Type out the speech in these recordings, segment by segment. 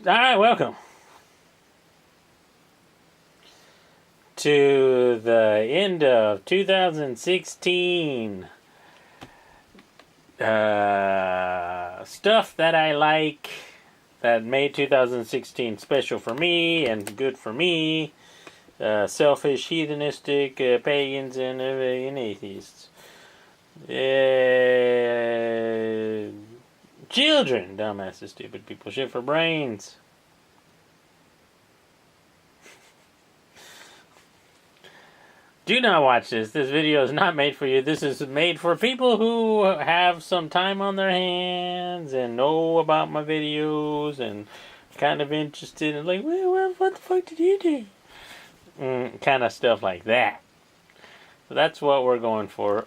Alright, welcome to the end of 2016. Stuff that I like that made 2016 special for me and good for me. Selfish, heathenistic, pagans, and atheists. Children, dumbasses, stupid people, shit for brains. Do not watch this. This video is not made for you. This is made for people who have some time on their hands and know about my videos and kind of interested in like, well, what the fuck did you do? Kind of stuff like that. So that's what we're going for.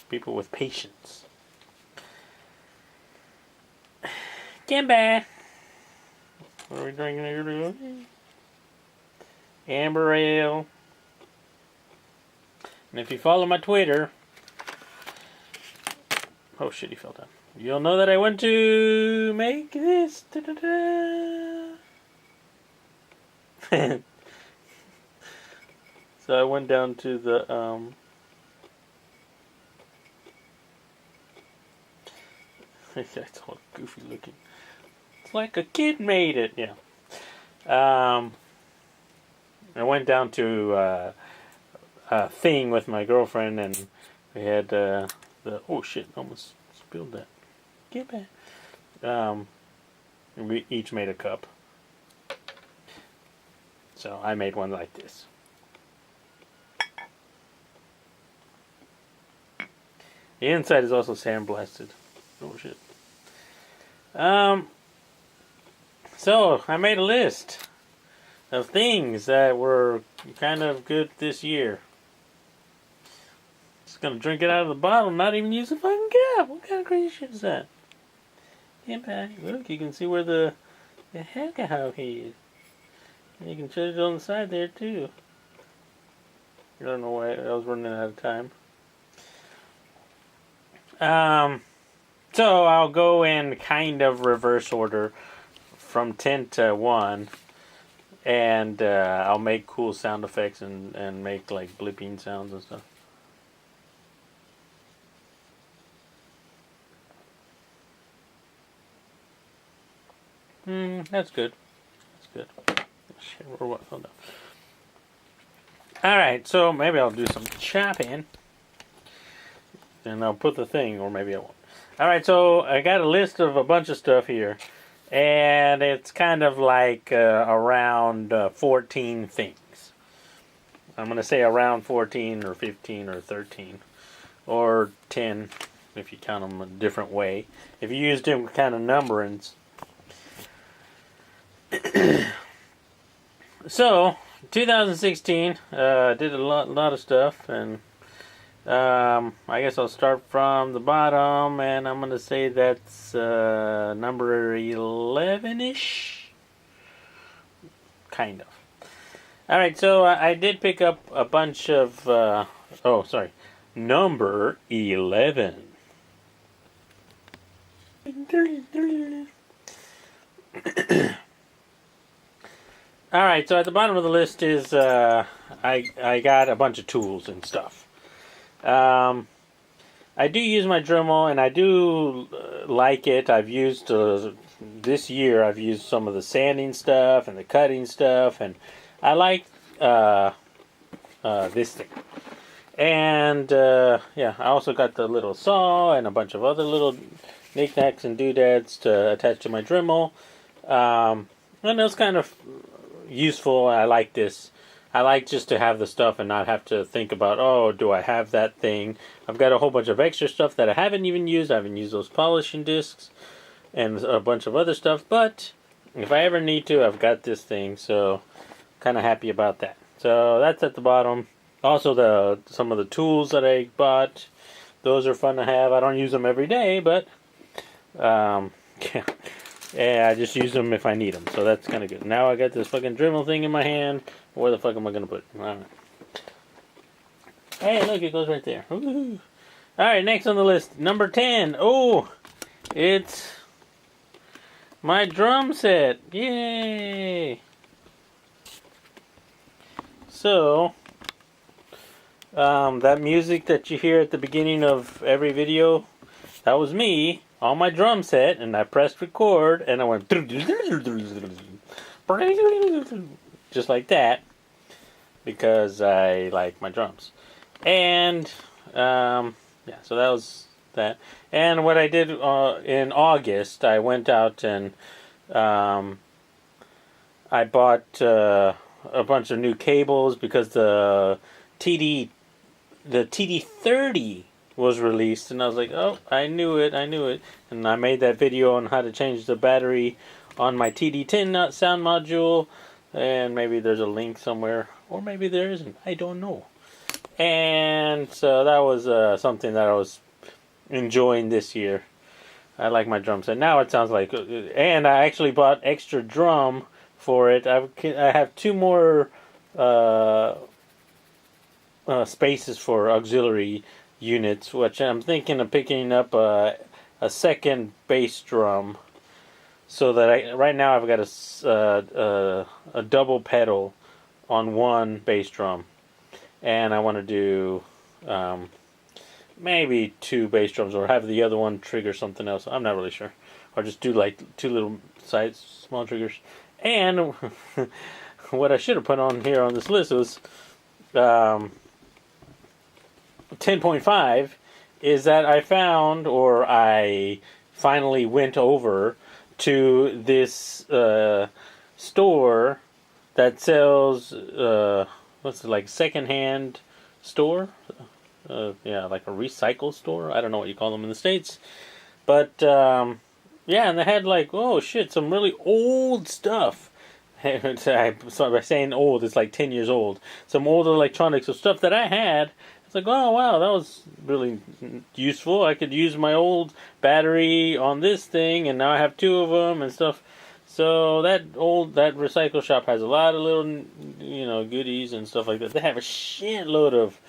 People with patience. Kimba. What are we drinking here? Amber Ale. And if you follow my Twitter... Oh shit, he fell down. You'll know that I went to make this. So I went down to the... It's all goofy looking. It's like a kid made it, yeah. I went down to a thing with my girlfriend, and we had the oh shit, almost spilled that. Get back. We each made a cup. So I made one like this. The inside is also sandblasted. Oh shit. So I made a list of things that were kind of good this year. Just gonna drink it out of the bottle, not even use a fucking cap. What kind of crazy shit is that? Yeah, look, you can see where the alcohol is. You can judge it on the side there too. I don't know why I was running out of time. So I'll go in kind of reverse order from 10 to 1, and I'll make cool sound effects and make like blipping sounds and stuff. That's good. That's good. Shit, hold on. Alright, so maybe I'll do some chopping. And I'll put the thing, or maybe I won't. Alright, so I got a list of a bunch of stuff here. And it's kind of like around 14 things. I'm going to say around 14 or 15 or 13. Or 10, if you count them a different way. If you use different kind of numberings. So, 2016, did a lot of stuff, and I guess I'll start from the bottom, and I'm going to say that's number 11-ish? Kind of. Alright, so I did pick up a bunch of, number 11. Alright, so at the bottom of the list is, I got a bunch of tools and stuff. I do use my Dremel, and I do like it. I've used, this year, I've used some of the sanding stuff and the cutting stuff, and I like this thing. And, yeah, I also got the little saw and a bunch of other little knickknacks and doodads to attach to my Dremel. And it's kind of useful. I like this. I like just to have the stuff and not have to think about, oh, do I have that thing? I've got a whole bunch of extra stuff that I haven't even used. I haven't used those polishing discs and a bunch of other stuff. But if I ever need to, I've got this thing. So kind of happy about that. So that's at the bottom. Also, some of the tools that I bought, those are fun to have. I don't use them every day, but yeah, I just use them if I need them. So that's kind of good. Now I got this fucking Dremel thing in my hand. Where the fuck am I going to put it? All right. Hey, look, it goes right there. Woo-hoo. All right, next on the list, number 10. Oh, it's my drum set. Yay! So, that music that you hear at the beginning of every video, that was me on my drum set, and I pressed record, and I went just like that because I like my drums. And yeah, so that was that. And what I did in August, I went out and I bought a bunch of new cables because the TD30 was released, and I was like, oh, I knew it, and I made that video on how to change the battery on my TD10 sound module, and maybe there's a link somewhere, or maybe there isn't, I don't know. And so that was something that I was enjoying this year. I like my drum set. Now it sounds like, and I actually bought extra drum for it. I have two more spaces for auxiliary units, which I'm thinking of picking up a second bass drum, so that right now I've got a double pedal on one bass drum, and I want to do maybe two bass drums, or have the other one trigger something else. I'm not really sure, or just do like two little small triggers. And what I should have put on here on this list was 10.5 is that I found, or I finally went over to this store that sells what's it, like, secondhand store? Yeah, like a recycle store. I don't know what you call them in the States, but yeah, and they had like, oh shit, some really old stuff. So by saying old, it's like 10 years old. Some old electronics, so stuff that I had. It's like, oh wow, that was really useful. I could use my old battery on this thing, and now I have two of them and stuff. So that recycle shop has a lot of little, goodies and stuff like that. They have a shitload of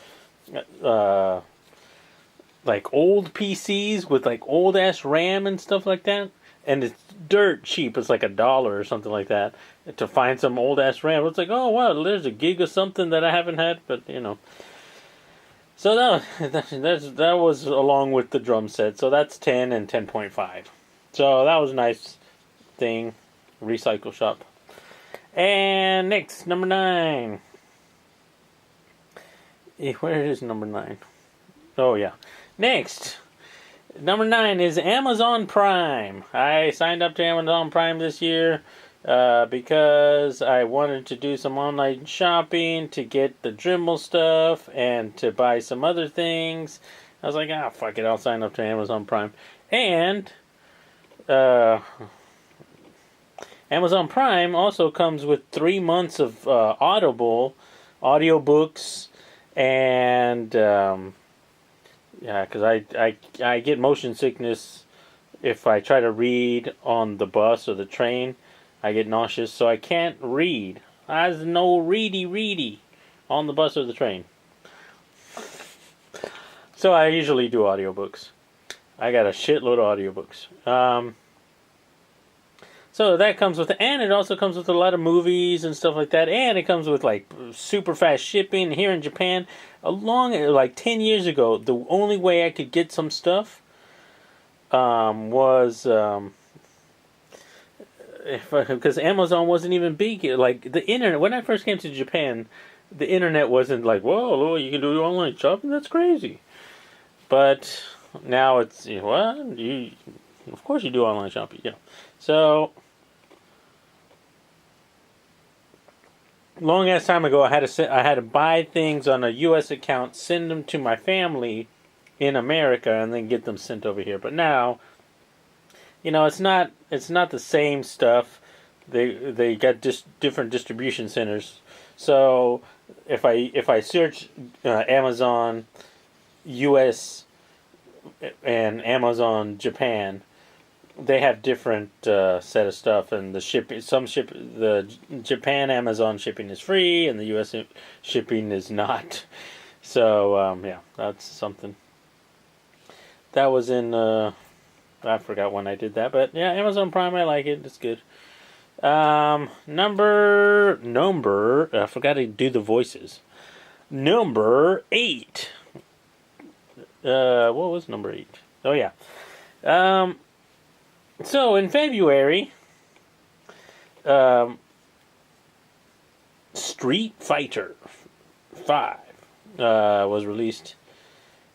like old PCs with like old ass RAM and stuff like that, and it's dirt cheap. It's like $1 or something like that to find some old ass RAM. It's like, oh wow, there's a gig of something that I haven't had, but So that was along with the drum set. So that's 10 and 10.5. So that was a nice thing, recycle shop. And next, number 9. Where is number 9? Oh yeah. Next, number 9 is Amazon Prime. I signed up to Amazon Prime this year because I wanted to do some online shopping to get the Dremel stuff and to buy some other things. I was like, fuck it, I'll sign up to Amazon Prime. And Amazon Prime also comes with 3 months of Audible audiobooks, and yeah, because I get motion sickness if I try to read on the bus or the train. I get nauseous, so I can't read. There's no ready on the bus or the train. So I usually do audiobooks. I got a shitload of audiobooks. So that comes with, and it also comes with a lot of movies and stuff like that, and it comes with like super fast shipping here in Japan. Like 10 years ago, the only way I could get some stuff was because Amazon wasn't even big. Like the internet, when I first came to Japan, the internet wasn't like, whoa, you can do online shopping? That's crazy. But now it's, what? Of course you do online shopping, yeah. So, long ass time ago, I had to buy things on a U.S. account, send them to my family in America, and then get them sent over here. But now, it's not the same stuff. They got just different distribution centers. So if I search Amazon U.S. and Amazon Japan, they have different set of stuff, and the Japan Amazon shipping is free, and the U.S. shipping is not. So yeah, that's something. That was in I forgot when I did that, but yeah, Amazon Prime. I like it. It's good. Number. I forgot to do the voices. Number 8. What was number 8? Oh yeah. So in February, Street Fighter 5 was released,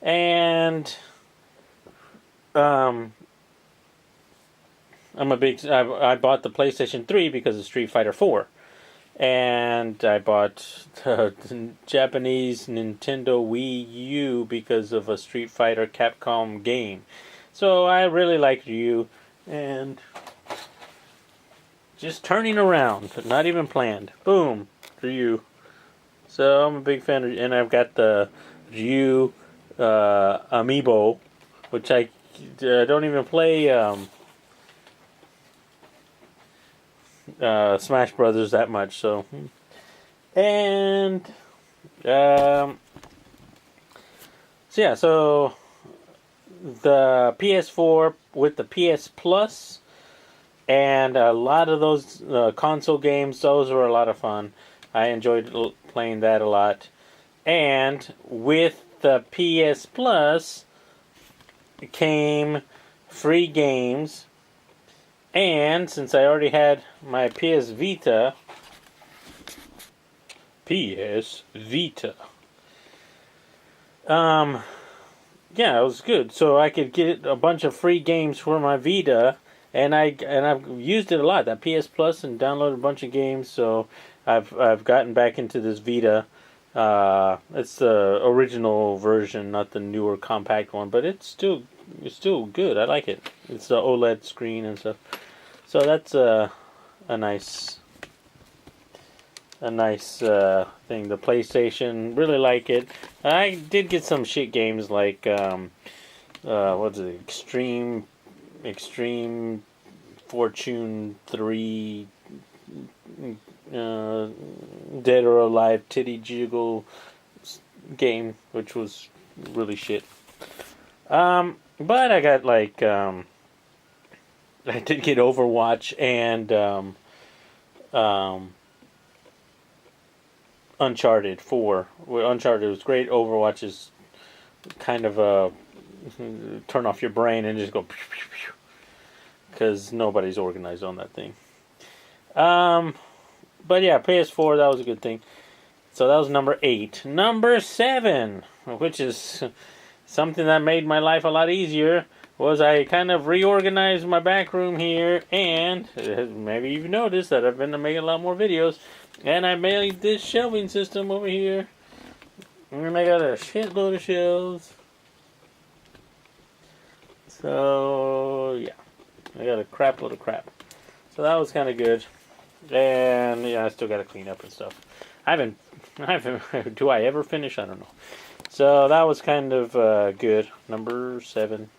and I bought the PlayStation 3 because of Street Fighter 4. And I bought the Japanese Nintendo Wii U because of a Street Fighter Capcom game. So I really like Ryu, and just turning around, not even planned. Boom, Ryu. So I'm a big fan of, and I've got the Ryu amiibo, which I don't even play Smash Brothers that much. So, and so yeah, so the PS4 with the PS Plus and a lot of those console games, those were a lot of fun. I enjoyed playing that a lot. And with the PS Plus came free games. And since I already had my PS Vita, yeah, it was good. So I could get a bunch of free games for my Vita, and I've used it a lot. That PS Plus, and downloaded a bunch of games. So I've gotten back into this Vita. It's the original version, not the newer compact one, but it's still good. I like it. It's the OLED screen and stuff. So that's a nice thing. The PlayStation, really like it. I did get some shit games like what's it? Extreme Fortune 3, Dead or Alive Titty Jiggle game, which was really shit. But I got like I did get Overwatch and Uncharted 4. Uncharted was great. Overwatch is kind of a turn off your brain and just go because nobody's organized on that thing. But yeah, PS4, that was a good thing. So that was number 8. Number 7, which is something that made my life a lot easier, was I kind of reorganized my back room here, and maybe you've noticed that I've been making a lot more videos, and I made this shelving system over here, and I got a shitload of shelves. So yeah, I got a crap load of crap. So that was kind of good, and yeah, I still got to clean up and stuff. I haven't. Do I ever finish? I don't know. So that was kind of good. Number 7.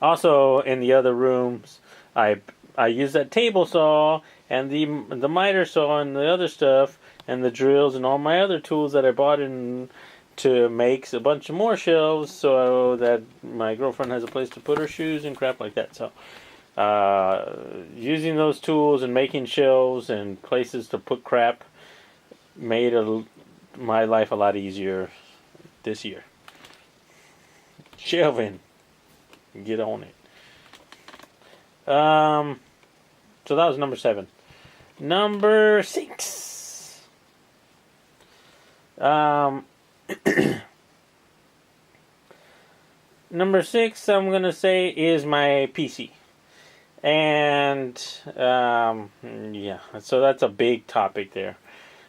Also, in the other rooms, I use that table saw and the miter saw and the other stuff and the drills and all my other tools that I bought in to make a bunch of more shelves so that my girlfriend has a place to put her shoes and crap like that. So, using those tools and making shelves and places to put crap made my life a lot easier this year. Shelving. Get on it. So that was number 7. Number 6. Number 6, I'm gonna say, is my PC, and yeah. So that's a big topic there.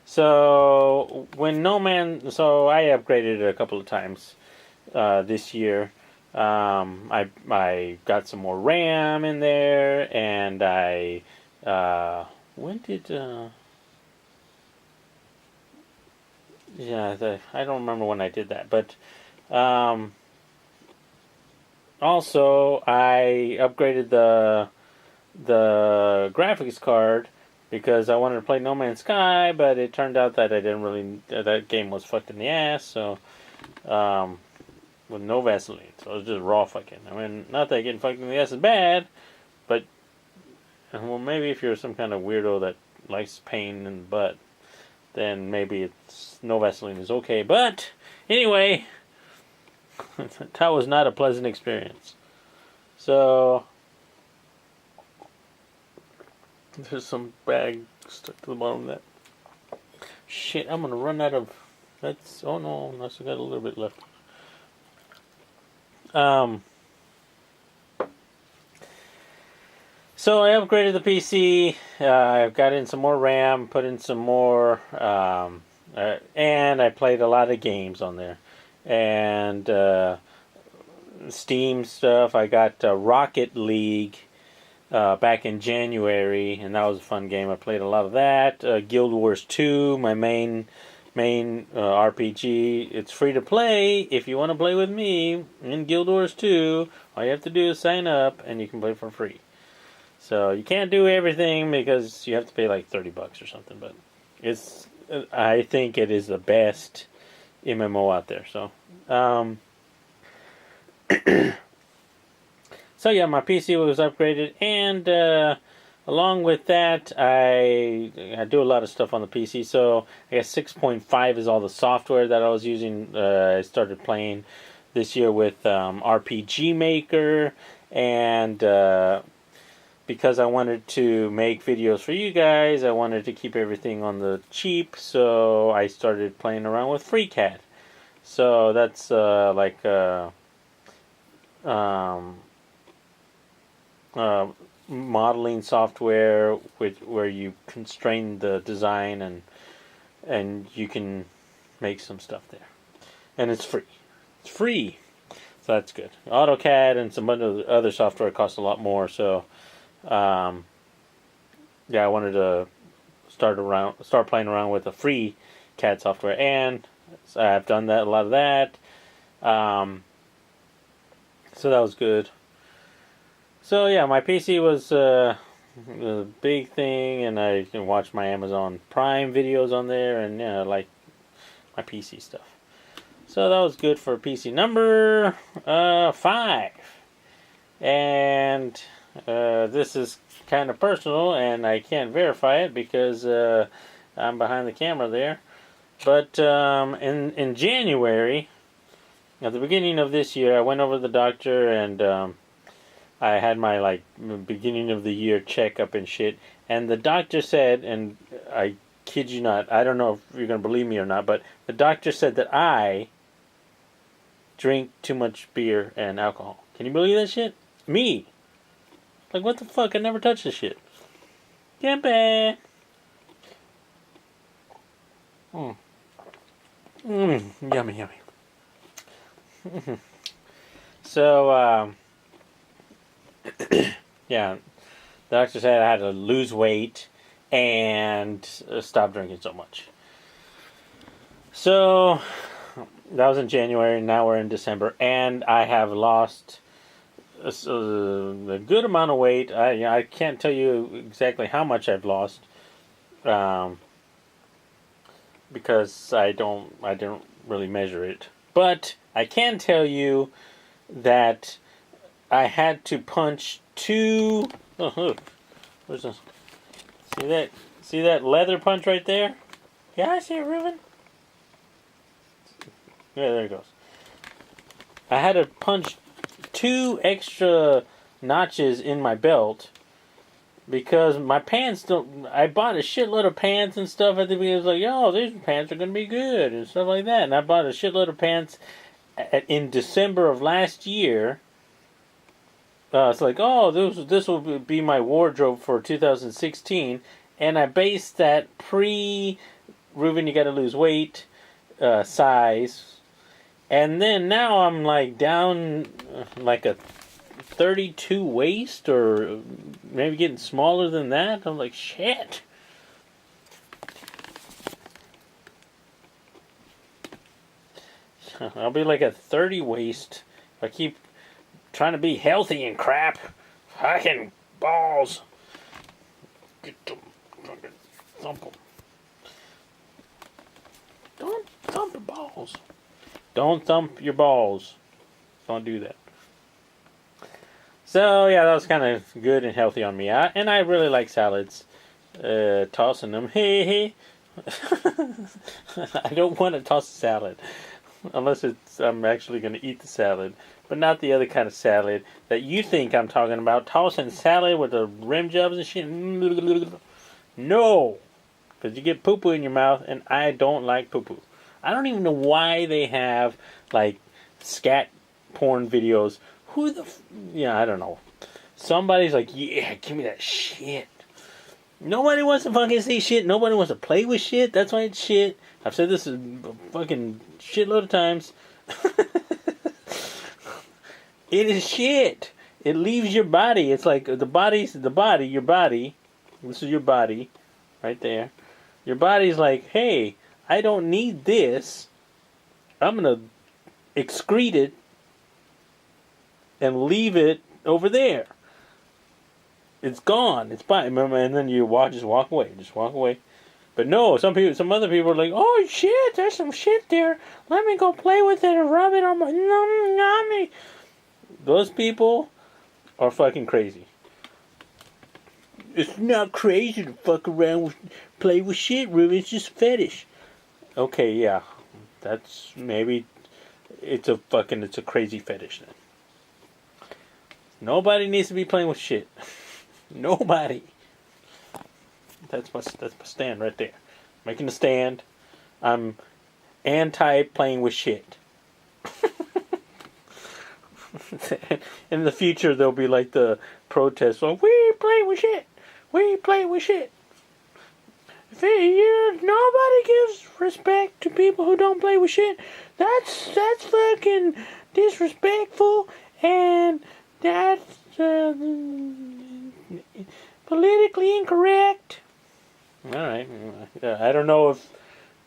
So so I upgraded it a couple of times this year. I got some more RAM in there, and I I don't remember when I did that, but also I upgraded the graphics card because I wanted to play No Man's Sky, but it turned out that that game was fucked in the ass. So with no Vaseline. So it was just raw fucking. I mean, not that getting fucked in the ass is bad, but well, maybe if you're some kind of weirdo that likes pain in the butt, then maybe it's no Vaseline is okay. But anyway, that was not a pleasant experience. So there's some bag stuck to the bottom of that. Shit, I'm gonna run out of. That's oh no, I still got a little bit left. So I upgraded the PC. I've got in some more RAM, put in some more, and I played a lot of games on there, and Steam stuff. I got Rocket League back in January, and that was a fun game. I played a lot of that. Guild Wars 2, my main RPG. It's free to play if you want to play with me in Guild Wars 2. All you have to do is sign up, and you can play for free. So you can't do everything because you have to pay like $30 or something. But I think it is the best MMO out there. So, so yeah, my PC was upgraded, and along with that, I do a lot of stuff on the PC. So I guess 6.5 is all the software that I was using. I started playing this year with RPG Maker, and because I wanted to make videos for you guys, I wanted to keep everything on the cheap, so I started playing around with FreeCAD. So that's modeling software where you constrain the design and you can make some stuff there. And it's free. It's free. So that's good. AutoCAD and some other software costs a lot more, so yeah, I wanted to start playing around with the free CAD software, and I've done a lot of that. So that was good. So yeah, my PC was a big thing, and I can watch my Amazon Prime videos on there, and yeah, like my PC stuff. So that was good for PC number 5, and this is kind of personal, and I can't verify it because I'm behind the camera there. But in January, at the beginning of this year, I went over to the doctor, and I had my beginning of the year checkup and shit. And the doctor said, and I kid you not, I don't know if you're gonna believe me or not, but the doctor said that I drink too much beer and alcohol. Can you believe that shit? Me. Like, what the fuck? I never touched this shit. Yummy, yummy. So, yeah, the doctor said I had to lose weight and stop drinking so much. So, that was in January, now we're in December, and I have lost a good amount of weight. I can't tell you exactly how much I've lost, because I didn't really measure it. But I can tell you that I had to punch 2. Oh, where's this? See that leather punch right there? Yeah, I see it, Ruben. Yeah, there it goes. I had to punch 2 extra notches in my belt because my pants don't. I bought a shitload of pants and stuff at the beginning. I was like, yo, these pants are gonna be good and stuff like that. And I bought a shitload of pants in December of last year. It's like, oh, this will be my wardrobe for 2016, and I based that Ruben, you got to lose weight size. And then now I'm like down like a 32 waist, or maybe getting smaller than that. I'm like, shit. I'll be like a 30 waist if I keep trying to be healthy and crap. Fucking balls. Get them. Fucking thump them. Don't thump your balls. Don't thump your balls. Don't do that. So yeah, that was kind of good and healthy on me. And I really like salads. Tossing them. Hey. I don't want to toss a salad unless I'm actually going to eat the salad, but not the other kind of salad that you think I'm talking about. Tossing salad with the rim jobs and shit. No, because you get poo poo in your mouth, and I don't like poo poo. I don't even know why they have like scat porn videos. I don't know. Somebody's like, yeah, give me that shit. Nobody wants to fucking see shit. Nobody wants to play with shit. That's why it's shit. I've said this a fucking shitload of times. It is shit. It leaves your body. It's like your body. This is your body. Right there. Your body's like, hey, I don't need this. I'm going to excrete it and leave it over there. It's gone. It's fine. And then you just walk away. Just walk away. But no, some other people are like, oh shit, there's some shit there. Let me go play with it and rub it on my nummy. Those people are fucking crazy. It's not crazy to fuck around with, play with shit, Ruben. It's just fetish. Okay, yeah. That's maybe it's a crazy fetish then. Nobody needs to be playing with shit. Nobody. That's my stand right there. Making a stand. I'm anti playing with shit. In the future, there'll be like the protests. Like, we play with shit. We play with shit. Nobody gives respect to people who don't play with shit. That's fucking disrespectful, and that's politically incorrect. All right. I don't know if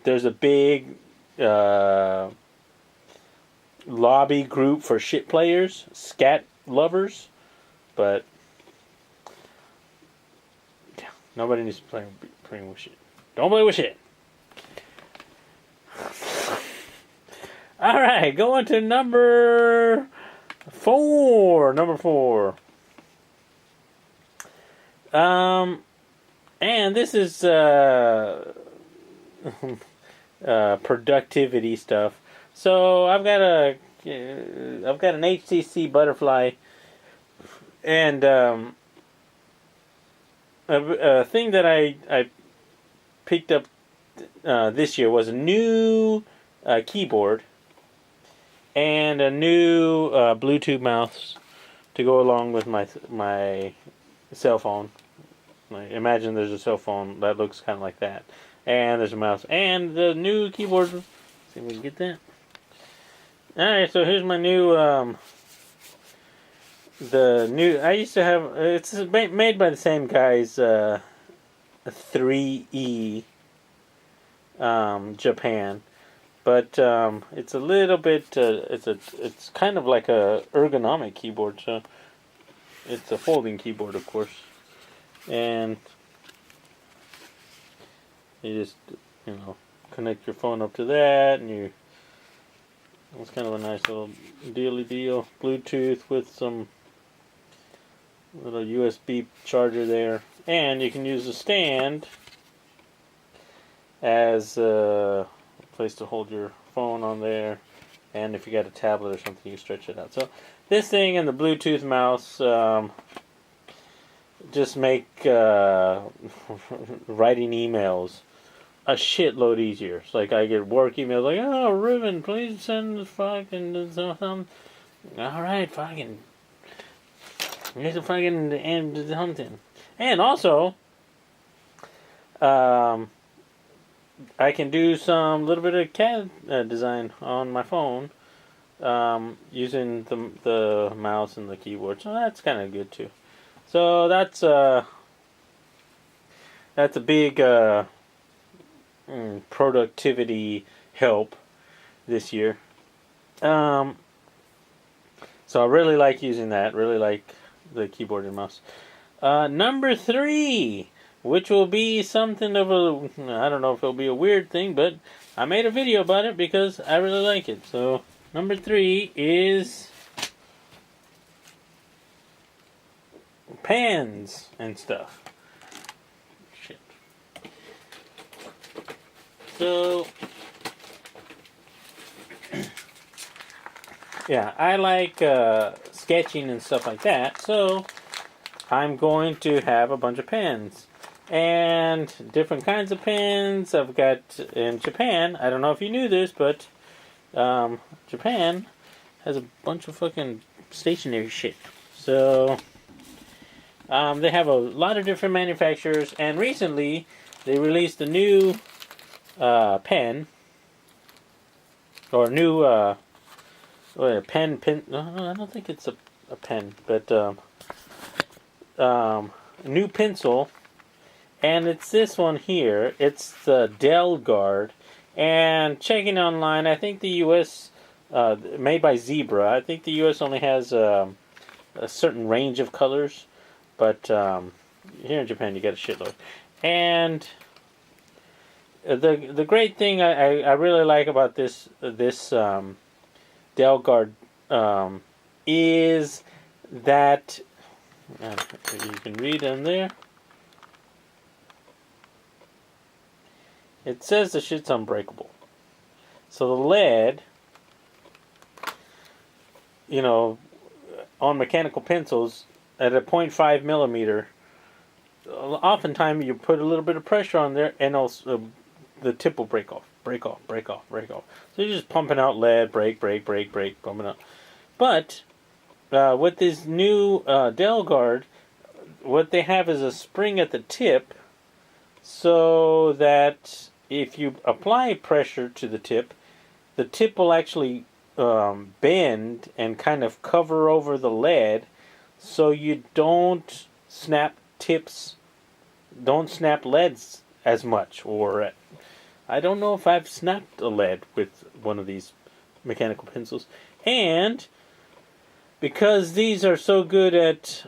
there's a big lobby group for shit players, scat lovers, but yeah, nobody needs to play with shit. Don't play with shit. All right, going to number 4. Number 4. And this is productivity stuff. So I've got an HTC Butterfly, and a thing that I picked up this year was a new keyboard and a new Bluetooth mouse to go along with my cell phone. Imagine there's a cell phone that looks kind of like that, and there's a mouse and the new keyboard. See if we can get that. All right, so here's my new. I used to have. It's made by the same guys. 3E. Japan, but it's a little bit. It's kind of like a ergonomic keyboard. So it's a folding keyboard, of course, and you just connect your phone up to that, and it's kind of a nice little deal. Bluetooth with some little USB charger there, and you can use the stand as a place to hold your phone on there, and if you got a tablet or something, you can stretch it out. So this thing and the Bluetooth mouse just make writing emails a shitload easier. It's like I get work emails like, oh, Ruben, please send the fucking something. All right, fucking here's a fucking and something. And also, I can do some little bit of CAD design on my phone using the mouse and the keyboard. So that's kind of good too. So that's a big productivity help this year. So I really like using that. Really like the keyboard and mouse. Number 3. Which will be something of I don't know if it'll be a weird thing, but I made a video about it because I really like it. So, number 3 is pens and stuff. Shit. So, yeah, I like sketching and stuff like that. So, I'm going to have a bunch of pens. And different kinds of pens. I've got in Japan, I don't know if you knew this, but Japan has a bunch of fucking stationery shit. So they have a lot of different manufacturers, and recently they released a new pen or new pen. No, I don't think it's a pen, but new pencil. And it's this one here. It's the Delgard. And checking online, I think the U.S. Made by Zebra. I think the U.S. only has a certain range of colors, but here in Japan you get a shitload. And the great thing I really like about this Delgard is that you can read in there. It says the shit's unbreakable. So the lead, on mechanical pencils at a 0.5 millimeter, oftentimes you put a little bit of pressure on there and also the tip will break off. So you're just pumping out lead, break, pumping out. But with this new Delgard, what they have is a spring at the tip so that if you apply pressure to the tip will actually bend and kind of cover over the lead, so you don't snap leads as much. Or I don't know if I've snapped a lead with one of these mechanical pencils. And because these are so good at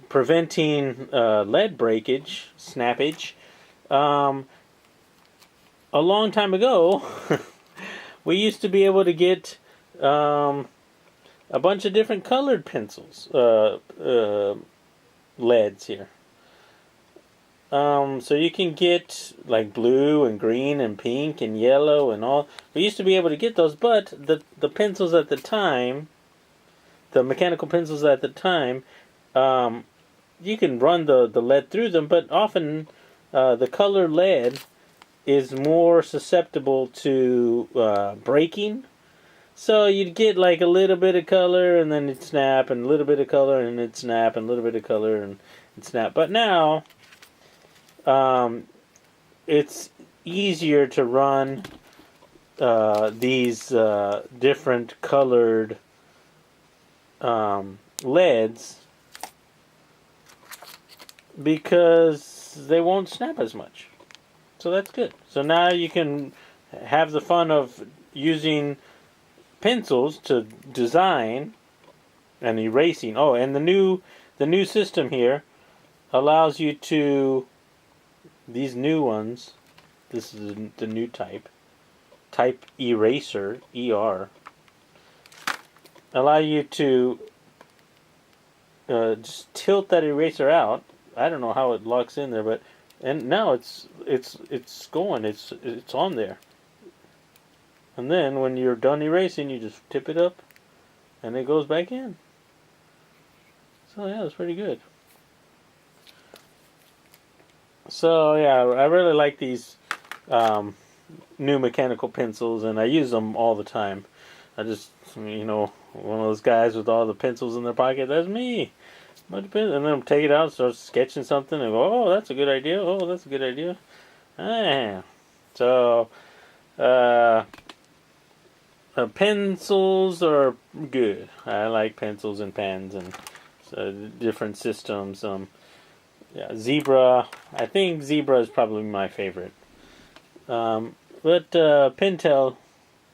preventing lead breakage, snappage, a long time ago, we used to be able to get a bunch of different colored pencils, leads here. So you can get like blue and green and pink and yellow and all. We used to be able to get those, but the pencils at the time, the mechanical pencils at the time, you can run the lead through them, but often the color lead is more susceptible to breaking. So you'd get like a little bit of color and then it'd snap, and a little bit of color and it'd snap, and a little bit of color and it'd snap. But now it's easier to run these different colored leads because they won't snap as much. So that's good. So now you can have the fun of using pencils to design and erasing. Oh, and the new system here allows you to, these new ones, this is the new type eraser, ER, allow you to just tilt that eraser out. I don't know how it locks in there, but and now it's going. It's on there. And then when you're done erasing, you just tip it up, and it goes back in. So yeah, it's pretty good. So yeah, I really like these new mechanical pencils, and I use them all the time. I just, one of those guys with all the pencils in their pocket. That's me. And then take it out, start sketching something, and go, oh, that's a good idea. Oh, that's a good idea. So, pencils are good. I like pencils and pens and different systems. Zebra. I think Zebra is probably my favorite. But Pentel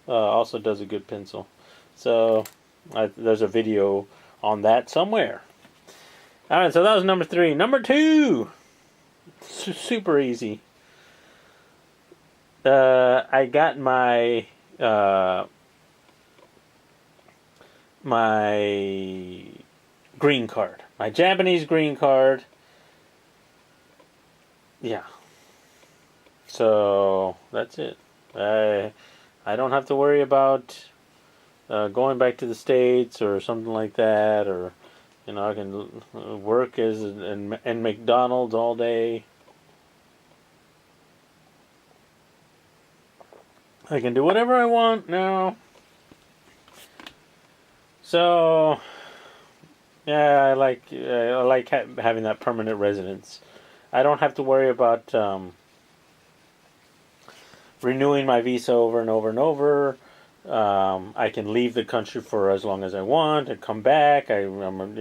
also does a good pencil. So there's a video on that somewhere. Alright, so that was number 3. Number 2! Super easy. I got my green card. My Japanese green card. Yeah. So that's it. I don't have to worry about going back to the States or something like that, or I can work as in McDonald's all day. I can do whatever I want now. So yeah, I like having that permanent residence. I don't have to worry about renewing my visa over and over and over. I can leave the country for as long as I want and come back. I don't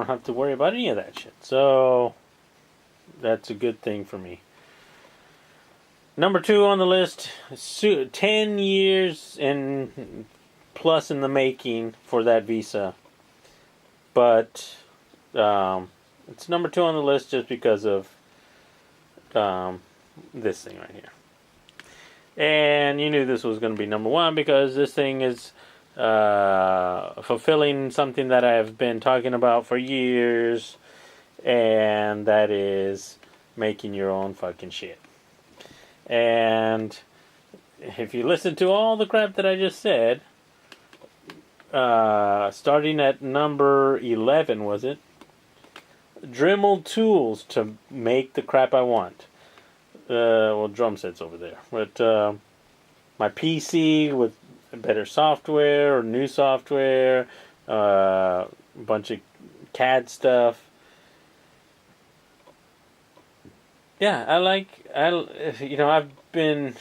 have to worry about any of that shit. So that's a good thing for me. Number 2 on the list, 10 years and plus in the making for that visa. But it's number 2 on the list just because of this thing right here. And you knew this was going to be number 1 because this thing is fulfilling something that I've been talking about for years, and that is making your own fucking shit. And if you listen to all the crap that I just said, starting at number 11, was it? Dremel tools to make the crap I want. Drum set's over there. But my PC with better software or new software, a bunch of CAD stuff. Yeah, I've been,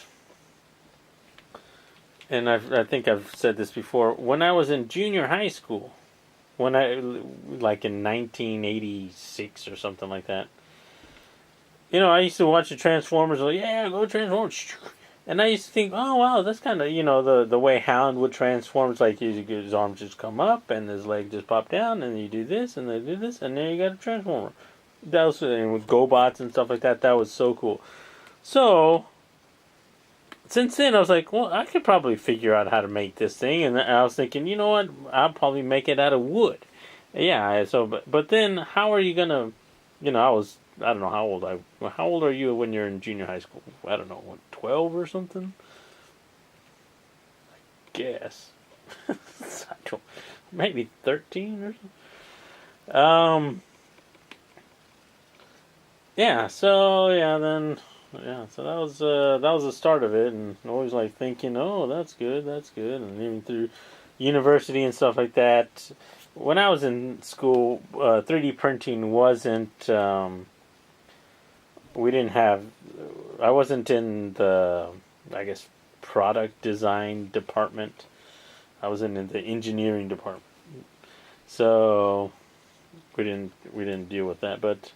and I think I've said this before. When I was in junior high school, like in 1986 or something like that, I used to watch the Transformers. Like, yeah, go Transformers. And I used to think, oh wow, that's kind of the way Hound would transform. It's like his arms just come up and his leg just pop down, and you do this and they do this, and there you got a Transformer. That was, and with GoBots and stuff like that. That was so cool. So since then, I was like, well, I could probably figure out how to make this thing. And I was thinking, you know what? I'll probably make it out of wood. Yeah. So, but then, how are you gonna? I don't know how old How old are you when you're in junior high school? I don't know, 12 or something. I guess. Maybe 13 or something. Yeah, so that was the start of it, and always like thinking, oh, that's good, and even through university and stuff like that. When I was in school, 3D printing wasn't. We didn't have. I wasn't in the, I guess, product design department. I was in the engineering department, so we didn't deal with that, but.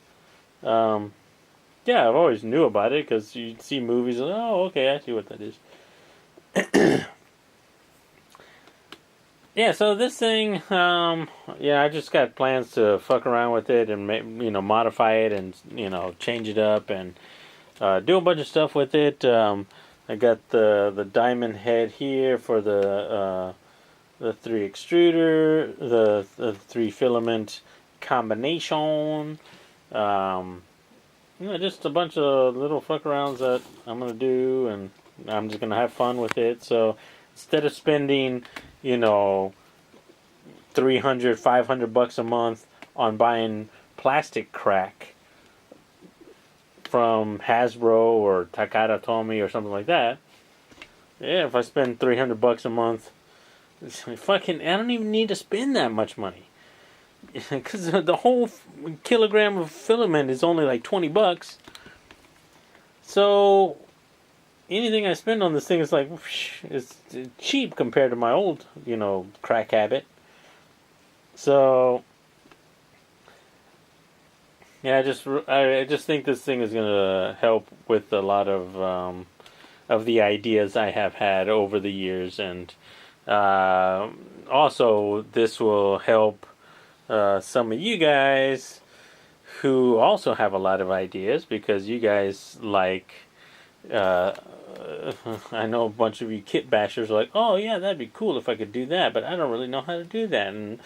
Yeah, I've always knew about it because you see movies and, oh, okay, I see what that is. Yeah, so this thing, I just got plans to fuck around with it and, modify it and, change it up and do a bunch of stuff with it. I got the diamond head here for the 3 extruder, the 3 filament combination. Just a bunch of little fuck arounds that I'm going to do, and I'm just going to have fun with it. So instead of spending, $300, $500 a month on buying plastic crack from Hasbro or Takara Tomy or something like that, yeah, if I spend $300 a month, I don't even need to spend that much money. Because the whole kilogram of filament is only like $20. So anything I spend on this thing is like, it's cheap compared to my old, crack habit. So yeah, I just think this thing is gonna help with a lot of the ideas I have had over the years, and also this will help some of you guys who also have a lot of ideas, because you guys like I know a bunch of you kit bashers are like, oh yeah, that'd be cool if I could do that, but I don't really know how to do that. And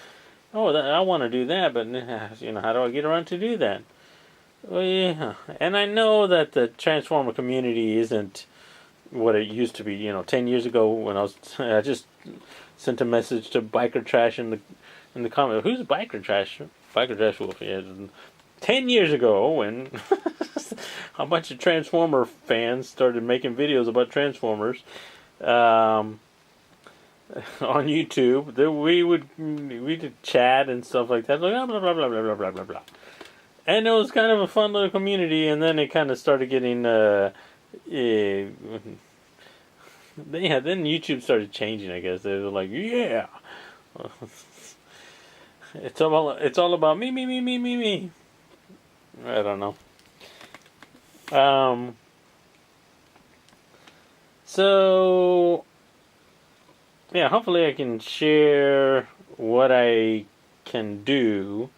oh, I want to do that, but how do I get around to do that? Well, yeah, and I know that the Transformer community isn't what it used to be. 10 years ago when I just sent a message to Biker Trash in the comment. Who's Biker Trash? Biker Trash Wolf. Yeah, 10 years ago when a bunch of Transformer fans started making videos about Transformers on YouTube, that we did chat and stuff like that, like blah blah blah blah blah blah blah blah. And it was kind of a fun little community, and then it kind of started getting then YouTube started changing. I guess they were like, yeah, it's all about me, me, me, me, me, me. I don't know. So yeah, hopefully I can share what I can do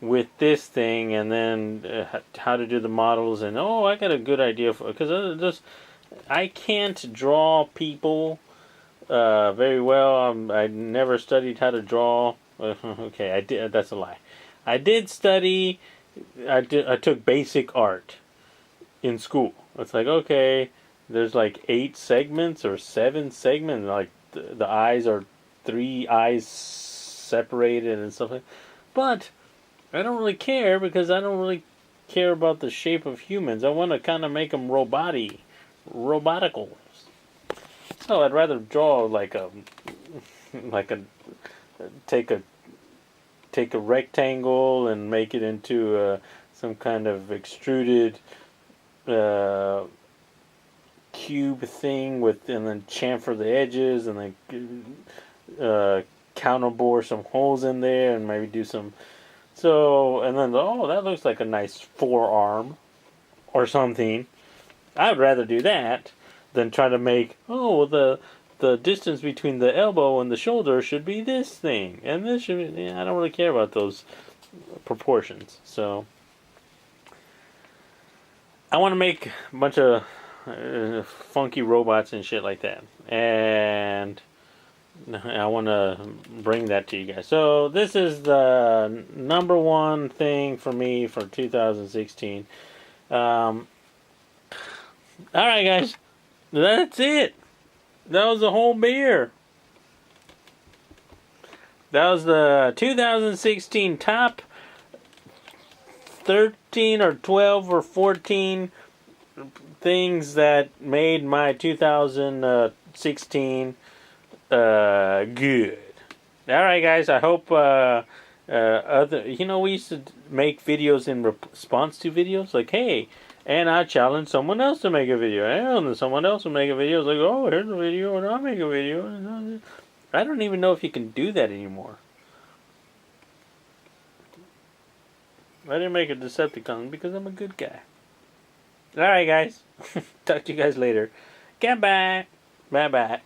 with this thing, and then how to do the models. And I got a good idea because I can't draw people very well. I never studied how to draw. Okay, I did. That's a lie. I did study. I took basic art in school. It's like, okay, there's like 8 segments or 7 segments. Like the eyes are 3 eyes separated and stuff like that. But I don't really care because I don't really care about the shape of humans. I want to kind of make them roboticals. So I'd rather draw like a take a rectangle and make it into some kind of extruded cube thing and then chamfer the edges and then counterbore some holes in there and maybe do some. So and then that looks like a nice forearm or something. I'd rather do that than try to make the distance between the elbow and the shoulder should be this thing, and this should be. I don't really care about those proportions. So I want to make a bunch of funky robots and shit like that, and I want to bring that to you guys. So this is the number one thing for me for 2016. All right, guys, that's it. That was the whole beer. That was the 2016 top 13 or 12 or 14 things that made my 2016 good. Alright, guys, I hope we used to make videos in response to videos, like, hey, and I challenge someone else to make a video, and then someone else will make a video. It's like, oh, here's a video, and I'll make a video. I don't even know if you can do that anymore. I didn't make a Decepticon because I'm a good guy. Alright, guys. Talk to you guys later. Goodbye. Bye-bye.